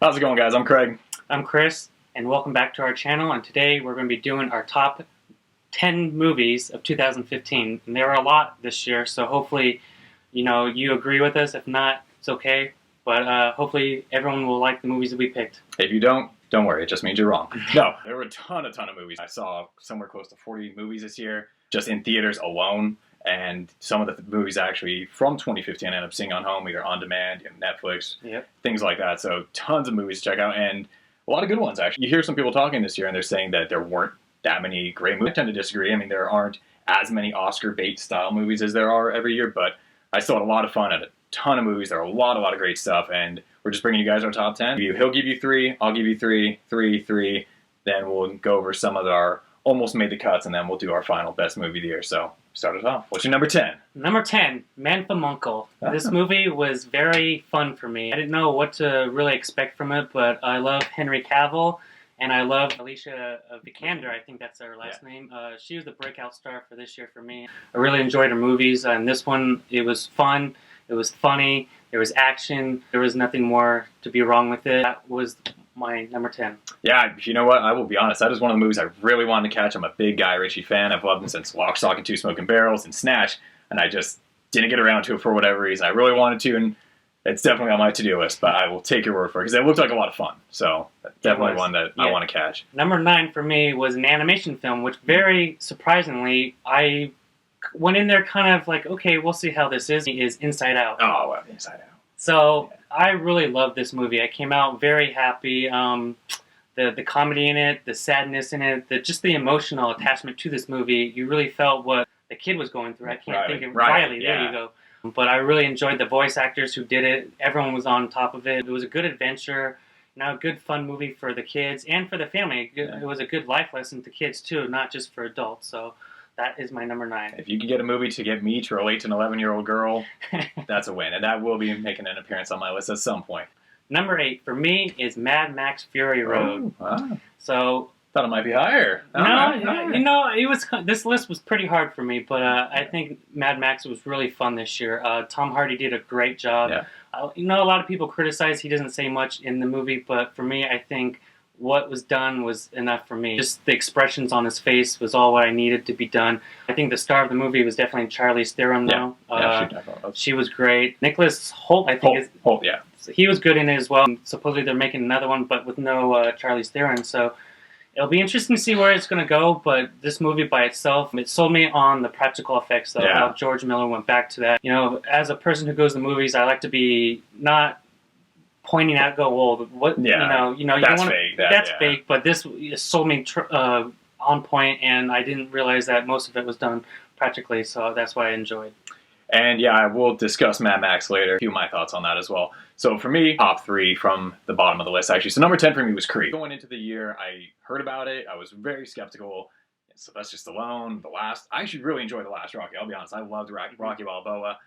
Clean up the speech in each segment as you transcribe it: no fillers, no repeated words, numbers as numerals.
How's it going, guys? I'm Craig. I'm Chris, and welcome back to our channel. And today we're going to be doing our top 10 movies of 2015. And there are a lot this year, so hopefully, you agree with us. If not, it's okay. But hopefully everyone will like the movies that we picked. If you don't worry. It just means you're wrong. No, there were a ton of movies. I saw somewhere close to 40 movies this year, just in theaters alone. And some of the movies actually from 2015 I ended up seeing on home, either on demand, Netflix, things like that. So tons of movies to check out, and a lot of good ones, actually. You hear some people talking this year, and they're saying that there weren't that many great movies. I tend to disagree. I mean, there aren't as many Oscar bait-style movies as there are every year, but I still had a lot of fun at a ton of movies. There are a lot of great stuff, and we're just bringing you guys our top 10. He'll give you 3, I'll give you 3, 3. Then we'll go over some of our almost made the cuts, and then we'll do our final best movie of the year. So start us off. What's your number 10? Number 10, Man from U.N.C.L.E. This movie was very fun for me. I didn't know what to really expect from it, but I love Henry Cavill, and I love Alicia Vikander. I think that's her last name. She was the breakout star for this year for me. I really enjoyed her movies, and this one, it was fun, it was funny, there was action, there was nothing more to be wrong with it. That was my number 10. Yeah, you know what? I will be honest. That is one of the movies I really wanted to catch. I'm a big Guy Ritchie fan. I've loved him since Lock, Stock, and Two Smoking Barrels and Snatch, and I just didn't get around to it for whatever reason. I really wanted to, and it's definitely on my to-do list, but I will take your word for it because it looked like a lot of fun. So definitely one that I want to catch. Number 9 for me was an animation film, which very surprisingly, I went in there kind of like, okay, we'll see how this is Inside Out. Oh, well, Inside Out. So I really loved this movie. I came out very happy. The comedy in it, the sadness in it, just the emotional attachment to this movie. You really felt what the kid was going through. I can't think of Riley. There you go. But I really enjoyed the voice actors who did it. Everyone was on top of it. It was a good adventure. A good fun movie for the kids and for the family. It was a good life lesson to kids too, not just for adults. So that is my number 9. If you could get a movie to get me to relate to an 11-year-old girl, that's a win. And that will be making an appearance on my list at some point. Number 8 for me is Mad Max Fury Road. Oh, wow. So thought it might be higher. It was. This list was pretty hard for me, but I think Mad Max was really fun this year. Tom Hardy did a great job. Yeah. A lot of people criticize he doesn't say much in the movie, but for me, I think what was done was enough for me. Just the expressions on his face was all what I needed to be done. I think the star of the movie was definitely Charlize Theron, though. She was great. Nicholas Hoult, I think. Hoult, yeah. He was good in it as well. Supposedly they're making another one, but with no Charlize Theron, so it'll be interesting to see where it's going to go, but this movie by itself, it sold me on the practical effects, though. How George Miller went back to that. As a person who goes to movies, I like to be not pointing out, what, that's fake. That's fake, but this sold me on point, and I didn't realize that most of it was done practically, so that's why I enjoyed. And yeah, I will discuss Mad Max later. A few of my thoughts on that as well. So for me, top 3 from the bottom of the list, actually. So number 10 for me was Creed. Going into the year, I heard about it. I was very skeptical. Sylvester Stallone, I actually really enjoyed the last Rocky. I'll be honest. I loved Rocky Balboa.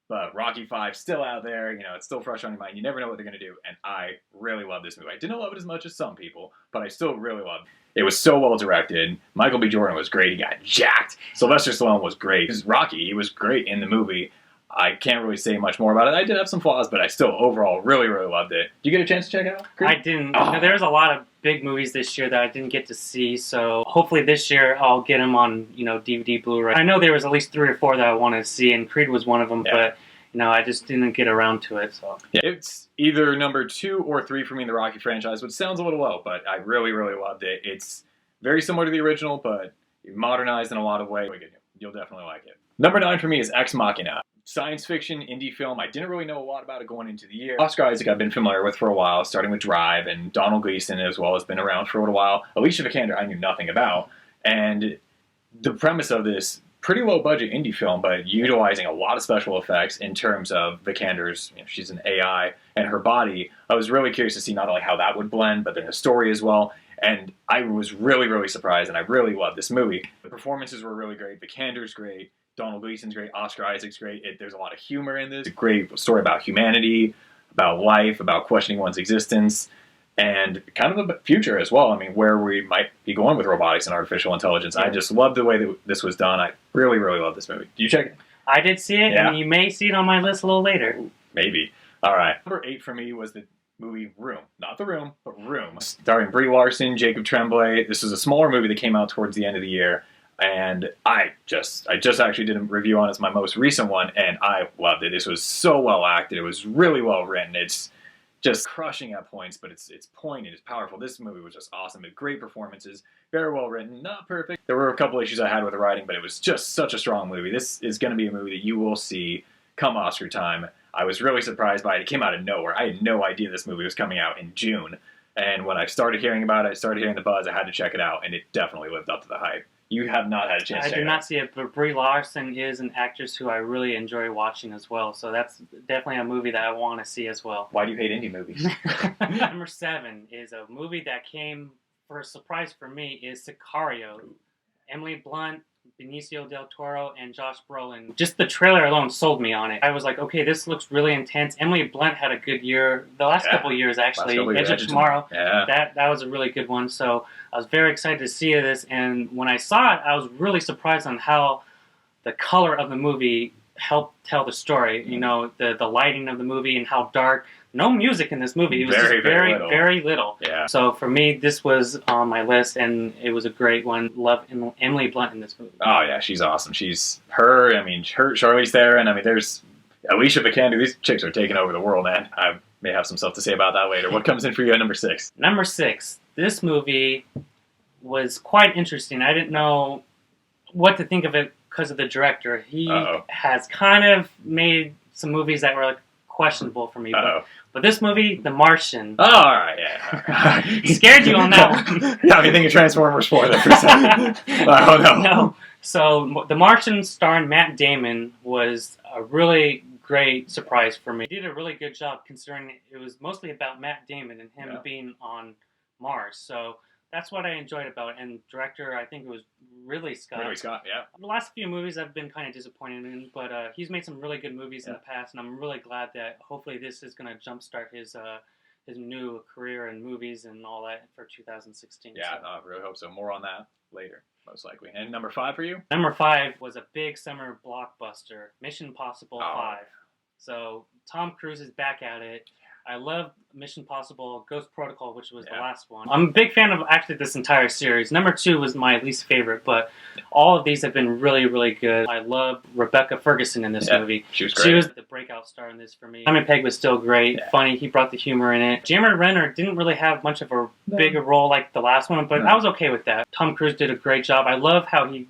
But Rocky 5 still out there. It's still fresh on your mind. You never know what they're going to do. And I really love this movie. I didn't love it as much as some people, but I still really loved it. It was so well directed. Michael B. Jordan was great. He got jacked. Sylvester Stallone was great. Rocky, he was great in the movie. I can't really say much more about it. I did have some flaws, but I still overall really, really loved it. Did you get a chance to check it out, Creed? I didn't. There's a lot of big movies this year that I didn't get to see, so hopefully this year I'll get them on, DVD, Blu-ray. I know there was at least 3 or 4 that I wanted to see, and Creed was one of them, but I just didn't get around to it. So it's either number 2 or 3 for me in the Rocky franchise, which sounds a little low, but I really, really loved it. It's very similar to the original, but modernized in a lot of ways. You'll definitely like it. Number 9 for me is Ex Machina. Science fiction, indie film. I didn't really know a lot about it going into the year. Oscar Isaac I've been familiar with for a while, starting with Drive, and Donald Gleason as well has been around for a little while. Alicia Vikander I knew nothing about. And the premise of this pretty low budget indie film, but utilizing a lot of special effects in terms of Vikander's, she's an AI, and her body. I was really curious to see not only how that would blend, but then the story as well. And I was really, really surprised, and I really loved this movie. The performances were really great. Vikander's great. Donald Gleason's great. Oscar Isaac's great. There's a lot of humor in this. It's a great story about humanity, about life, about questioning one's existence, and kind of the future as well. I mean, where we might be going with robotics and artificial intelligence. I just love the way that this was done. I really, really love this movie. Did you check it? I did see it, and you may see it on my list a little later. Maybe. All right. Number 8 for me was the movie Room. Not The Room, but Room. Starring Brie Larson, Jacob Tremblay. This was a smaller movie that came out towards the end of the year. And I just actually did a review on it. It's my most recent one, and I loved it. This was so well acted. It was really well written. It's just crushing at points, but it's poignant, it's powerful. This movie was just awesome. It had great performances, very well written, not perfect. There were a couple issues I had with the writing, but it was just such a strong movie. This is going to be a movie that you will see come Oscar time. I was really surprised by it. It came out of nowhere. I had no idea this movie was coming out in June. And when I started hearing about it, I started hearing the buzz, I had to check it out, and it definitely lived up to the hype. You have not had a chance to check it out. I did not see it, but Brie Larson is an actress who I really enjoy watching as well. So that's definitely a movie that I want to see as well. Why do you hate indie movies? Number 7 is a movie that came for a surprise for me is Sicario. Emily Blunt, Benicio del Toro, and Josh Brolin. Just the trailer alone sold me on it. I was like, okay, this looks really intense. Emily Blunt had a good year. The last couple of years, actually. Edge of Tomorrow. Yeah. That was a really good one. So I was very excited to see this. And when I saw it, I was really surprised on how the color of the movie helped tell the story. You know, the lighting of the movie and how dark. No music in this movie. It was very little. Yeah. So for me, this was on my list, and it was a great one. Love Emily Blunt in this movie. Oh yeah, she's awesome. She's her. I mean, Charlize Theron. I mean, there's Alicia Vikander. These chicks are taking over the world, man. I may have some stuff to say about that later. What comes in for you at number 6? Number 6. This movie was quite interesting. I didn't know what to think of it because of the director. He has kind of made some movies that were like questionable for me. But this movie, The Martian. Oh, all right, yeah. He scared you on that one. Yeah, you thinking Transformers 4 there for a second. Oh, no. No. So, The Martian starring Matt Damon was a really great surprise for me. He did a really good job considering it was mostly about Matt Damon and him being on Mars. So, that's what I enjoyed about it. And director, I think it was Ridley Scott. Ridley Scott, yeah. The last few movies I've been kind of disappointed in, but he's made some really good movies in the past, and I'm really glad that hopefully this is going to jumpstart his new career in movies and all that for 2016. Yeah, so. No, I really hope so. More on that later, most likely. And number 5 for you? Number 5 was a big summer blockbuster, Mission Impossible 5. So Tom Cruise is back at it. I love Mission Impossible Ghost Protocol, which was the last one. I'm a big fan of actually this entire series. Number 2 was my least favorite, but all of these have been really, really good. I love Rebecca Ferguson in this movie. She was great. She was the breakout star in this for me. Simon Pegg was still great, funny. He brought the humor in it. Jeremy Renner didn't really have much of a bigger role like the last one, but I was okay with that. Tom Cruise did a great job. I love how he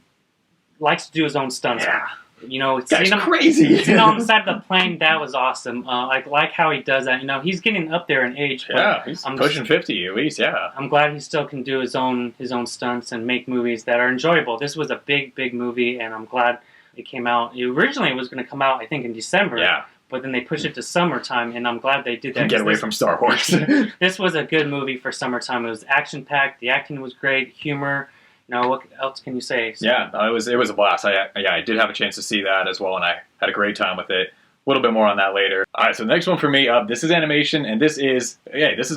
likes to do his own stunts. Yeah. You know, that's crazy. Seeing on the side of the plane, that was awesome. I like how he does that. You know, he's getting up there in age. But he's pushing 50 at least. Yeah, I'm glad he still can do his own stunts and make movies that are enjoyable. This was a big movie, and I'm glad it came out. It originally was going to come out, I think, in December. Yeah. But then they pushed it to summertime, and I'm glad they did that. Get away from Star Wars. This was a good movie for summertime. It was action-packed. The acting was great. Humor. No, what else can you say? So, it was a blast. I did have a chance to see that as well, and I had a great time with it. A little bit more on that later. All right, so the next one for me, this is animation, and this is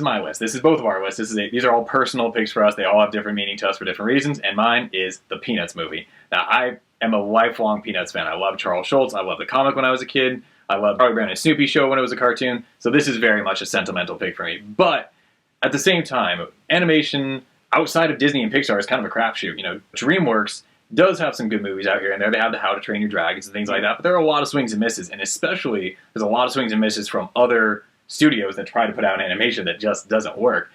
my list. This is both of our lists. These are all personal picks for us. They all have different meaning to us for different reasons, and mine is the Peanuts movie. Now, I am a lifelong Peanuts fan. I love Charles Schultz. I love the comic when I was a kid. I loved Charlie Brown and Snoopy show when it was a cartoon. So this is very much a sentimental pick for me. But at the same time, animation outside of Disney and Pixar is kind of a crapshoot. You know, DreamWorks does have some good movies out here and there. They have the How to Train Your Dragons and things like that, but there are a lot of swings and misses, and especially there's a lot of swings and misses from other studios that try to put out animation that just doesn't work.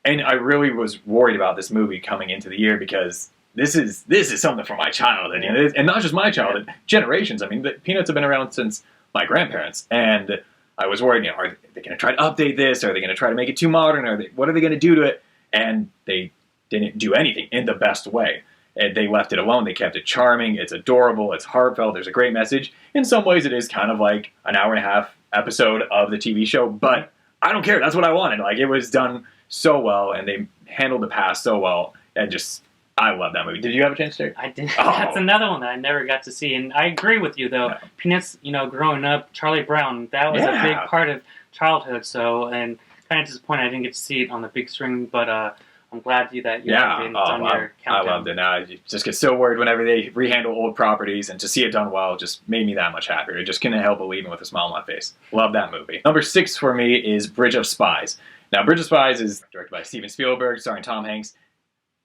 And I really was worried about this movie coming into the year because this is something from my childhood, you know, and not just my childhood, generations. I mean, the Peanuts have been around since my grandparents, and I was worried, you know, are they going to try to update this? Are they going to try to make it too modern? What are they going to do to it? And they didn't do anything in the best way. And they left it alone. They kept it charming. It's adorable. It's heartfelt. There's a great message. In some ways, it is kind of like an hour and a half episode of the TV show, but I don't care. That's what I wanted. Like, it was done so well, and they handled the past so well, and just, I love that movie. Did you have a chance to? I did. That's another one that I never got to see, and I agree with you, though. No. Peanuts, you know, growing up, Charlie Brown, that was a big part of childhood, so, and kind of disappointed I didn't get to see it on the big screen, but I'm glad that you Yeah, liked it and it's on your I countdown. loved it. Now I just get so worried whenever they rehandle old properties, and to see it done well just made me that much happier. I just couldn't help but leaving with a smile on my face. Love that movie. Number 6 for me is Bridge of Spies. Now, Bridge of Spies is directed by Steven Spielberg, starring Tom Hanks,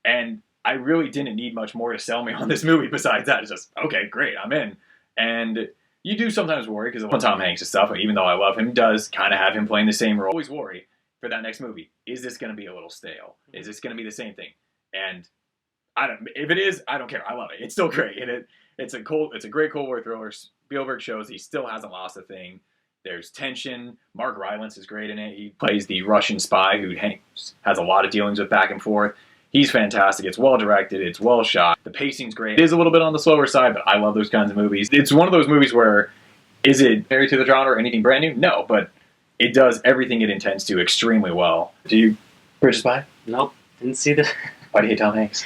and I really didn't need much more to sell me on this movie besides that. It's just, okay, great, I'm in. And you do sometimes worry because of Tom Hanks' stuff, even though I love him, does kind of have him playing the same role. Always worry for that next movie. Is this going to be a little stale? Is this going to be the same thing? And if it is, I don't care. I love it. It's still great. And it's a great Cold War thriller. Spielberg shows he still hasn't lost a thing. There's tension. Mark Rylance is great in it. He plays the Russian spy who has a lot of dealings with back and forth. He's fantastic. It's well directed. It's well shot. The pacing's great. It is a little bit on the slower side, but I love those kinds of movies. It's one of those movies where, is it married to the genre or anything brand new? No, but it does everything it intends to extremely well. Do you Bridge of Spies? Nope, didn't see this. Why do you hate Tom Hanks?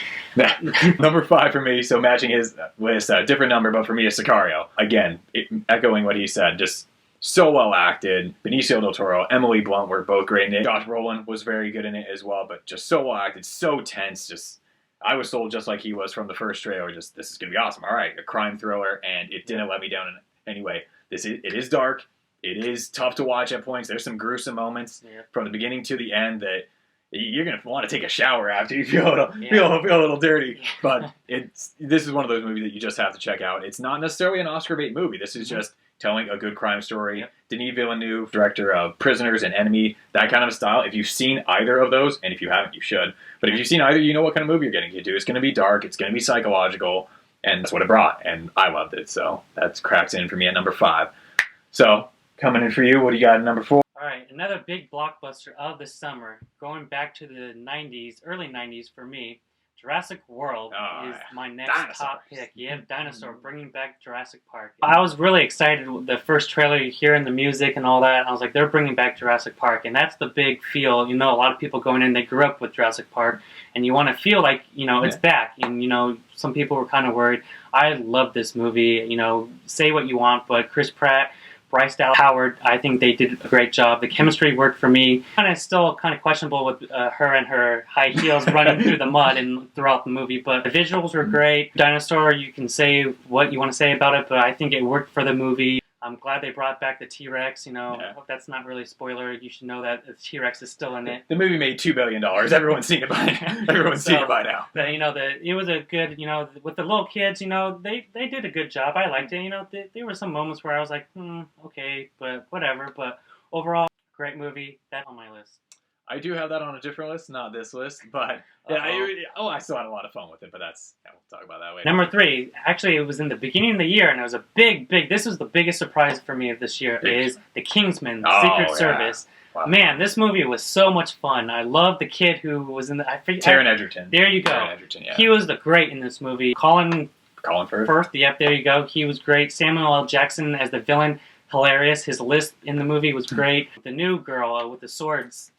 Number 5 for me, so matching his list, different number, but for me is Sicario. Again, echoing what he said, just so well acted. Benicio del Toro, Emily Blunt were both great in it. Josh Brolin was very good in it as well, but just so well acted, so tense. Just I was sold just like he was from the first trailer. Just, this is going to be awesome. All right, a crime thriller, and it didn't let me down in any way. It is dark. It is tough to watch at points. There's some gruesome moments from the beginning to the end that you're going to want to take a shower after you feel a little dirty. But this is one of those movies that you just have to check out. It's not necessarily an Oscar bait movie. This is just telling a good crime story. Denis Villeneuve, director of Prisoners and Enemy, that kind of style. If you've seen either of those, and if you haven't, you should. But if you've seen either, you know what kind of movie you're getting into. It's going to be dark. It's going to be psychological. And that's what it brought. And I loved it. So that cracks in for me at number 5. So coming in for you, what do you got at number 4? All right, another big blockbuster of the summer, going back to the 90s, early 90s for me. Jurassic World is my next top pick. Yeah, Dinosaur, bringing back Jurassic Park. I was really excited with the first trailer, you hearing the music and all that. I was like, they're bringing back Jurassic Park, and that's the big feel. You know, a lot of people going in, they grew up with Jurassic Park, and you want to feel like, it's back. And, some people were kind of worried. I love this movie. Say what you want, but Chris Pratt, Bryce Dallas Howard, I think they did a great job. The chemistry worked for me. Still kind of questionable with her and her high heels running through the mud and throughout the movie, but the visuals were great. Dinosaur, you can say what you want to say about it, but I think it worked for the movie. I'm glad they brought back the T-Rex. That's not really a spoiler. You should know that the T-Rex is still in it. The movie made $2 billion. Everyone's seen it by now. Everyone's seen it by now. It was a good, with the little kids, they did a good job. I liked it. There were some moments where I was like, okay, but whatever. But overall, great movie. That's on my list. I do have that on a different list, not this list, but I still had a lot of fun with it, but we'll talk about that later. Number 3, actually it was in the beginning of the year, and it was a big, this was the biggest surprise for me of this year, is The Kingsman, Secret Service. Wow. Man, this movie was so much fun. I love the kid who was in the... Taron Egerton. There you go. Taron Egerton, yeah. He was great in this movie. Colin Firth, yep, there you go. He was great. Samuel L. Jackson as the villain. Hilarious. His list in the movie was great. The new girl with the swords.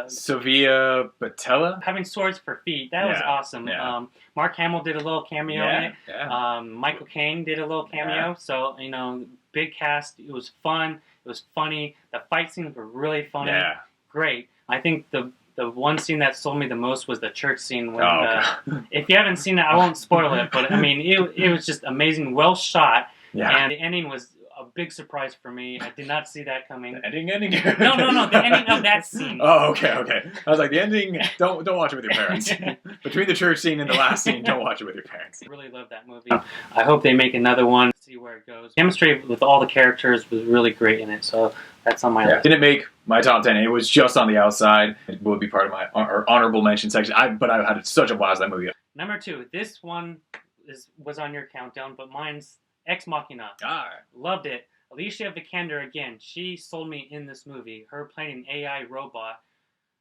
Sofia Boutella? Having swords for feet. That was awesome. Yeah. Mark Hamill did a little cameo in it. Yeah. Michael Caine did a little cameo. So, big cast. It was fun. It was funny. The fight scenes were really funny. Yeah. Great. I think the one scene that sold me the most was the church scene. When, if you haven't seen it, I won't spoil it. But, it was just amazing. Well shot. Yeah. And the ending was a big surprise for me. I did not see that coming. The ending? No, the ending of that scene. Oh, okay. I was like, the ending, don't watch it with your parents. Between the church scene and the last scene, don't watch it with your parents. I really love that movie. I hope they make another one, see where it goes. Chemistry with all the characters was really great in it, so that's on my list. Didn't make my top 10. It was just on the outside. It would be part of my honorable mention section. But I had such a blast with that movie. Number 2, this one was on your countdown, but mine's Ex Machina. Loved it. Alicia Vikander, again, she sold me in this movie. Her playing an AI robot.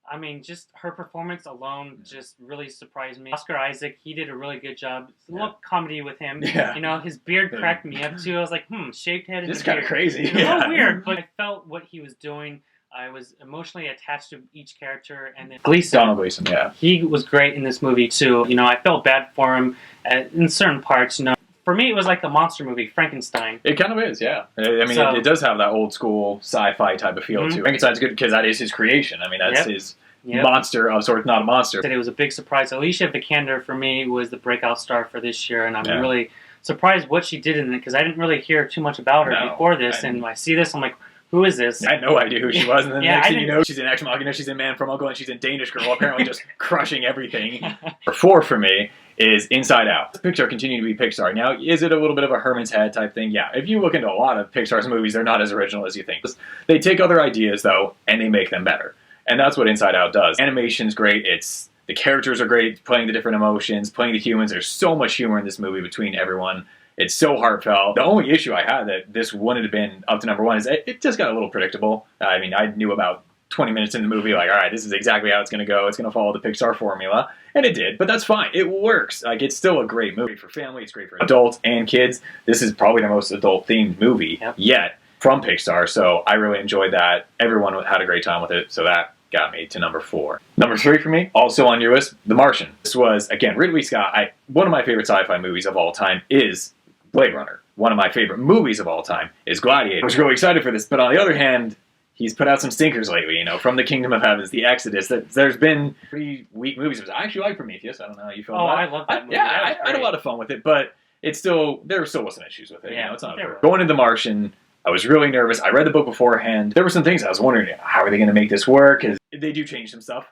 I mean, just her performance alone just really surprised me. Oscar Isaac, he did a really good job. It's a little comedy with him. Yeah. His beard cracked me up too. I was like, shaved head and this is kind of crazy. A little weird, but I felt what he was doing. I was emotionally attached to each character. And then Donald Gleason, yeah. He was great in this movie too. I felt bad for him in certain parts, For me, it was like a monster movie, Frankenstein. It kind of is, yeah. I mean, it does have that old school sci-fi type of feel to it. Frankenstein's good because that is his creation. I mean, that's his monster of sorts, not a monster. It was a big surprise. Alicia Vikander for me was the breakout star for this year, and I'm Yeah. really surprised what she did in it because I didn't really hear too much about her No, before this, and I see this, I'm like, who is this? I had no idea who she was, and then Yeah, next I thing you didn't- know, she's in Ex Machina, she's in Man from U.N.C.L.E., and she's in Danish Girl, apparently just crushing everything. Number 4 for me is Inside Out. Pixar continue to be Pixar. Now, is it a little bit of a Herman's Head type thing? Yeah. If you look into a lot of Pixar's movies, they're not as original as you think. They take other ideas, though, and they make them better. And that's what Inside Out does. Animation's great. The characters are great, playing the different emotions, playing the humans. There's so much humor in this movie between everyone. It's so heartfelt. The only issue I had that this wouldn't have been up to number 1 is it just got a little predictable. I mean, I knew about 20 minutes in the movie, like, all right, this is exactly how it's going to go. It's going to follow the Pixar formula. And it did, but that's fine. It works. Like, it's still a great movie for family. It's great for adults and kids. This is probably the most adult-themed movie yet from Pixar, so I really enjoyed that. Everyone had a great time with it, so that got me to number 4. Number 3 for me, also on your list, The Martian. This was, again, Ridley Scott. One of my favorite sci-fi movies of all time is Blade Runner. One of my favorite movies of all time is Gladiator. I was really excited for this, but on the other hand, he's put out some stinkers lately, from The Kingdom of Heavens, The Exodus. There's been pretty weak movies. I actually like Prometheus. I don't know how you feel about it. I love that movie. Yeah, That I had a lot of fun with it, but there still wasn't issues with it. Yeah, it's not there were. Going into The Martian, I was really nervous. I read the book beforehand. There were some things I was wondering, how are they going to make this work? 'Cause they do change some stuff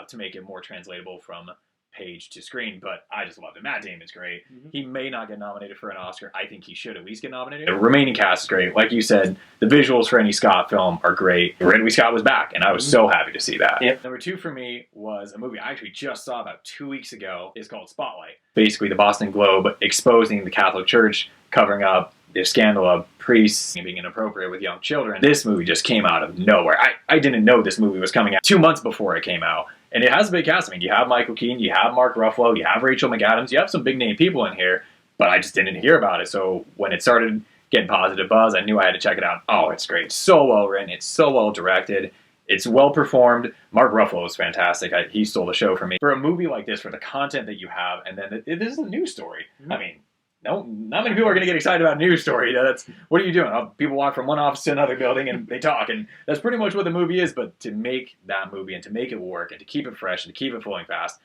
to make it more translatable from page to screen, but I just loved it. Matt Damon's great. Mm-hmm. He may not get nominated for an Oscar. I think he should at least get nominated. The remaining cast is great. Like you said, the visuals for any Scott film are great. Ridley Scott was back, and I was so happy to see that. Yep. Number 2 for me was a movie I actually just saw about 2 weeks ago. It's called Spotlight. Basically, the Boston Globe exposing the Catholic Church, covering up the scandal of priests being inappropriate with young children. This movie just came out of nowhere. I didn't know this movie was coming out 2 months before it came out. And it has a big cast. I mean, you have Michael Keaton, you have Mark Ruffalo, you have Rachel McAdams, you have some big name people in here, but I just didn't hear about it. So when it started getting positive buzz, I knew I had to check it out. Oh, it's great. It's so well written. It's so well directed. It's well performed. Mark Ruffalo is fantastic. He stole the show for me. For a movie like this, for the content that you have, and then this is a news story. I mean, no, not many people are going to get excited about a news story. That's what are you doing? People walk from one office to another building and they talk, and that's pretty much what the movie is. But to make that movie and to make it work and to keep it fresh and to keep it flowing fast,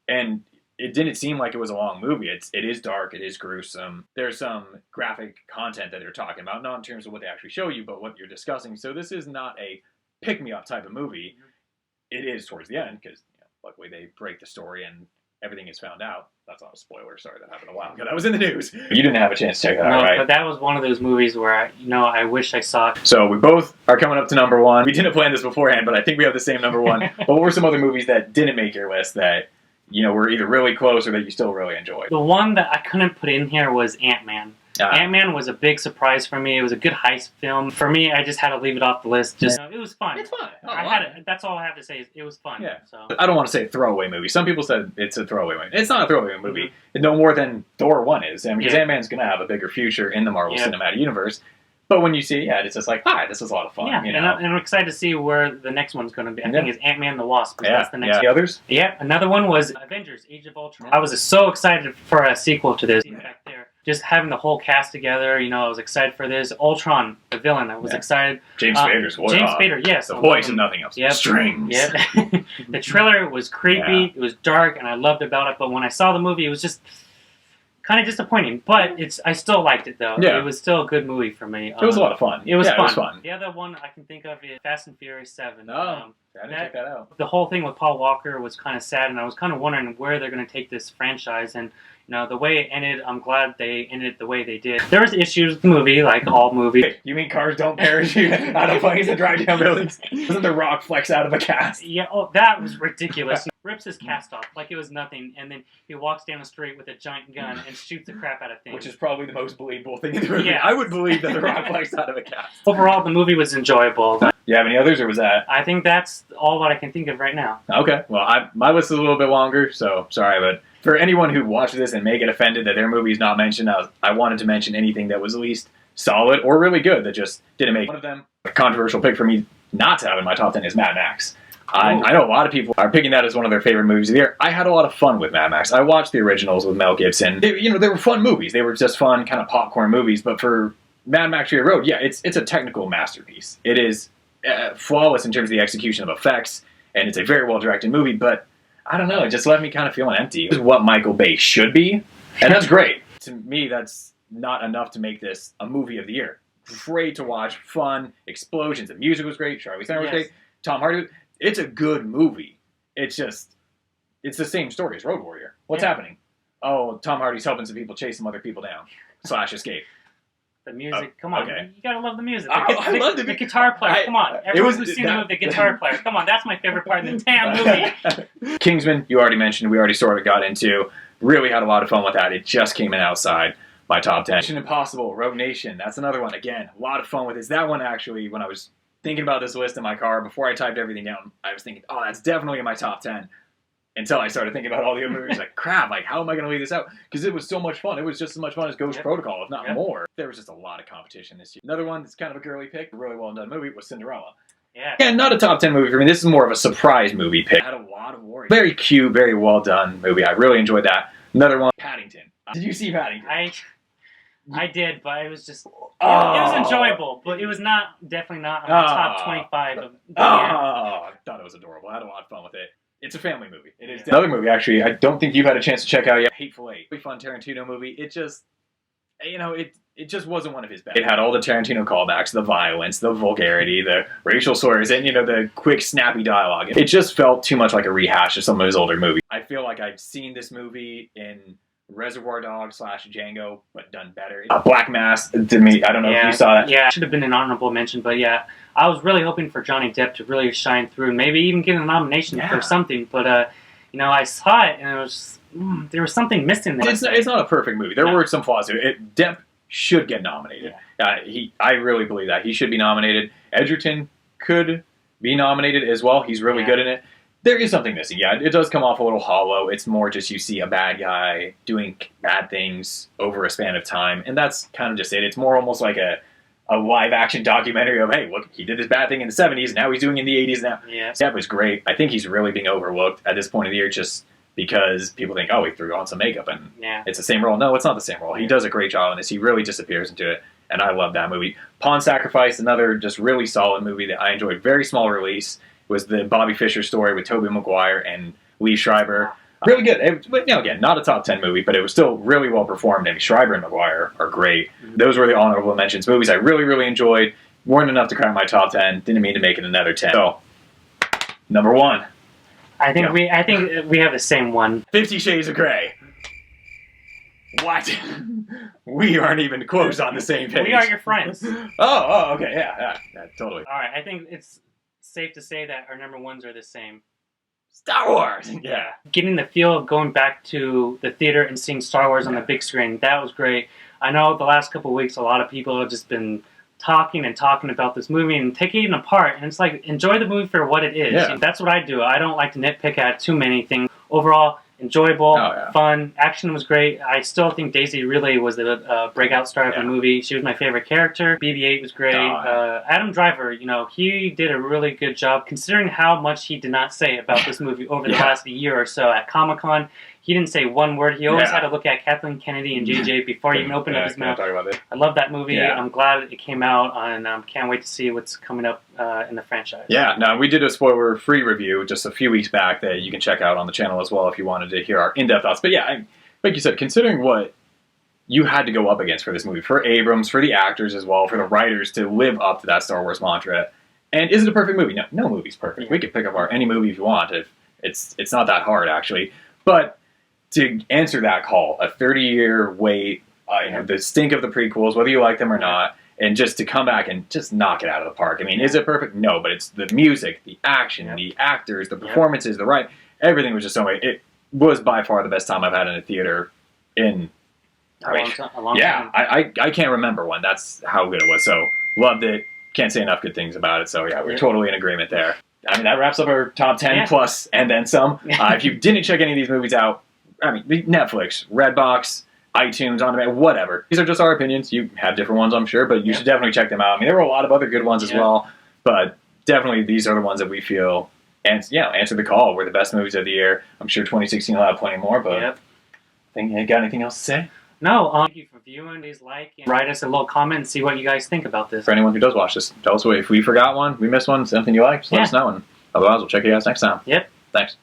and it didn't seem like it was a long movie. It is dark. It is gruesome. There's some graphic content that they're talking about, not in terms of what they actually show you, but what you're discussing. So this is not a pick-me-up type of movie. It is towards the end because luckily they break the story and everything is found out. That's not a spoiler. Sorry, that happened a while ago. That was in the news. You didn't have a chance to check that out, right? But that was one of those movies where I wish I saw. So we both are coming up to number 1. We didn't plan this beforehand, but I think we have the same number 1. But what were some other movies that didn't make your list that were either really close or that you still really enjoyed? The one that I couldn't put in here was Ant-Man. Ah. Ant-Man was a big surprise for me. It was a good heist film. For me, I just had to leave it off the list. It was fun. It's fun. Oh, I had it. That's all I have to say. It was fun. Yeah. So. I don't want to say throwaway movie. Some people said it's a throwaway movie. It's not a throwaway movie. No more than Thor 1 is. Because Ant-Man's going to have a bigger future in the Marvel Cinematic Universe. But when you see it, it's just like, hi, this was a lot of fun. Yeah, and I'm excited to see where the next one's going to be. I think it's Ant-Man and the Wasp. That's the next one. The others? Yeah, another one was Avengers, Age of Ultron. I was so excited for a sequel to this. Back there. Just having the whole cast together, I was excited for this. Ultron, the villain, I was excited. James Spader's voice. James Spader, yes. The voice and nothing else. Yep. Strings. Yep. The trailer was creepy, it was dark, and I loved about it, but when I saw the movie, it was just kind of disappointing, but I still liked it, though. Yeah. It was still a good movie for me. It was a lot of fun. It was fun. It was fun. The other one I can think of is Fast and Furious 7. I didn't check that out. The whole thing with Paul Walker was kind of sad, and I was kind of wondering where they're going to take this franchise, and the way it ended, I'm glad they ended it the way they did. There was issues with the movie, like all movies. Hey, you mean cars don't parachute out of planes and drive down buildings? Doesn't The Rock flex out of a cast? Yeah, that was ridiculous. He rips his cast off like it was nothing, and then he walks down the street with a giant gun and shoots the crap out of things. Which is probably the most believable thing in the movie. Yeah. I would believe that The Rock flexed out of a cast. Overall, the movie was enjoyable. You have any others, or was that? I think that's all what I can think of right now. Okay, well, my list is a little bit longer, so sorry, but for anyone who watches this and may get offended that their movie is not mentioned, I wanted to mention anything that was at least solid or really good that just didn't make. One of them, a controversial pick for me not to have in my top 10 is Mad Max. I know a lot of people are picking that as one of their favorite movies of the year. I had a lot of fun with Mad Max. I watched the originals with Mel Gibson. They were fun movies. They were just fun, kind of popcorn movies. But for Mad Max Fury Road, it's a technical masterpiece. It is flawless in terms of the execution of effects and it's a very well directed movie, but I don't know, it just left me kind of feeling empty. This is what Michael Bay should be, and that's great. To me, that's not enough to make this a movie of the year. Great to watch, fun, explosions, the music was great, Charlize Theron was great, Tom Hardy. It's a good movie. It's just, it's the same story as Road Warrior. What's happening? Oh, Tom Hardy's helping some people chase some other people down / escape. The music, come on, okay. You gotta love the music. I love the guitar player, come on. Everyone who's seen the movie, the guitar player, come on, that's my favorite part of the damn movie. Kingsman, you already mentioned, we already sort of got into. Really had a lot of fun with that. It just came in outside my top 10. Mission Impossible, Rogue Nation, that's another one. Again, a lot of fun with this. That one actually, when I was thinking about this list in my car, before I typed everything down, I was thinking, oh, that's definitely in my top 10. Until I started thinking about all the other movies, like, crap, like, how am I going to leave this out? Because it was so much fun. It was just as much fun as Ghost Protocol, if not more. There was just a lot of competition this year. Another one that's kind of a girly pick, a really well done movie, was Cinderella. Yeah. Yeah, not a top 10 movie for me. This is more of a surprise movie pick. It had a lot of warriors. Very cute, very well done movie. I really enjoyed that. Another one, Paddington. Did you see Paddington? I did, but it was just, it was enjoyable, but it was definitely not on the top 25 of the year. I thought it was adorable. I had a lot of fun with it. It's a family movie. It is another movie, actually, I don't think you've had a chance to check out yet. Hateful Eight. Really fun Tarantino movie. It just, it just wasn't one of his best. It had all the Tarantino callbacks, the violence, the vulgarity, the racial slurs, and, the quick, snappy dialogue. It just felt too much like a rehash of some of his older movies. I feel like I've seen this movie in Reservoir Dogs / Django, but done better. Black Mass, to me, I don't know if you saw that. Yeah, should have been an honorable mention, but yeah, I was really hoping for Johnny Depp to really shine through and maybe even get a nomination for something, but, I saw it and it was, there was something missing there. It's not a perfect movie. There were some flaws to it. Depp should get nominated. Yeah. I really believe that. He should be nominated. Edgerton could be nominated as well. He's really good in it. There is something missing. Yeah, it does come off a little hollow. It's more just you see a bad guy doing bad things over a span of time, and that's kind of just it. It's more almost like a live-action documentary of, hey, look, he did this bad thing in the 70s, now he's doing it in the 80s now. Yeah. That was great. I think he's really being overlooked at this point of the year just because people think, oh, he threw on some makeup, and it's the same role. No, it's not the same role. He does a great job in this. He really disappears into it, and I love that movie. Pawn Sacrifice, another just really solid movie that I enjoyed. Very small release. Was the Bobby Fischer story with Tobey Maguire and Lee Schreiber. Really good. Again, not a top 10 movie, but it was still really well performed. And Schreiber and Maguire are great. Those were the honorable mentions. Movies I really, really enjoyed. Weren't enough to crack my top 10. Didn't mean to make it another 10. So, number 1. I think we have the same one. 50 Shades of Grey. What? We aren't even close on the same page. We are your friends. Oh, okay. Yeah, totally. All right, I think it's safe to say that our number ones are the same. Star Wars! Yeah. Getting the feel of going back to the theater and seeing Star Wars on the big screen, that was great. I know the last couple of weeks a lot of people have just been talking about this movie and taking it apart, and it's like, enjoy the movie for what it is. Yeah. That's what I do. I don't like to nitpick at too many things. Overall, enjoyable, fun, action was great. I still think Daisy really was the breakout star of the movie. She was my favorite character. BB-8 was great. Adam Driver, he did a really good job considering how much he did not say about this movie over the last year or so at Comic-Con. He didn't say one word. He always had to look at Kathleen Kennedy and JJ before he even opened up his mouth. Talk about it. I love that movie. Yeah. I'm glad it came out, and can't wait to see what's coming up in the franchise. Yeah, no, we did a spoiler-free review just a few weeks back that you can check out on the channel as well if you wanted to hear our in-depth thoughts. But yeah, like you said, considering what you had to go up against for this movie, for Abrams, for the actors as well, for the writers to live up to that Star Wars mantra, and is it a perfect movie? No movie's perfect. Yeah. We could pick up any movie if you want. It's not that hard, actually. But to answer that call, a 30-year wait, the stink of the prequels, whether you like them or not, and just to come back and just knock it out of the park. I mean, is it perfect? No, but it's the music, the action, the actors, the performances, the writing, everything was just so great. It was by far the best time I've had in a theater in a long time. I can't remember one. That's how good it was. So, loved it. Can't say enough good things about it. So, yeah, we're totally in agreement there. I mean, that wraps up our top 10 plus and then some. If you didn't check any of these movies out, Netflix, Redbox, iTunes, on demand, whatever. These are just our opinions. You have different ones, I'm sure, but you should definitely check them out. I mean, there were a lot of other good ones as well, but definitely these are the ones that we feel, answer the call. We're the best movies of the year. I'm sure 2016 will have plenty more, but think you got anything else to say? No, thank you for viewing. Please like and write us a little comment and see what you guys think about this. For anyone who does watch this, tell us if we forgot one, we missed one, something you like, just let us know. And Otherwise, we'll check you guys next time. Yep. Thanks.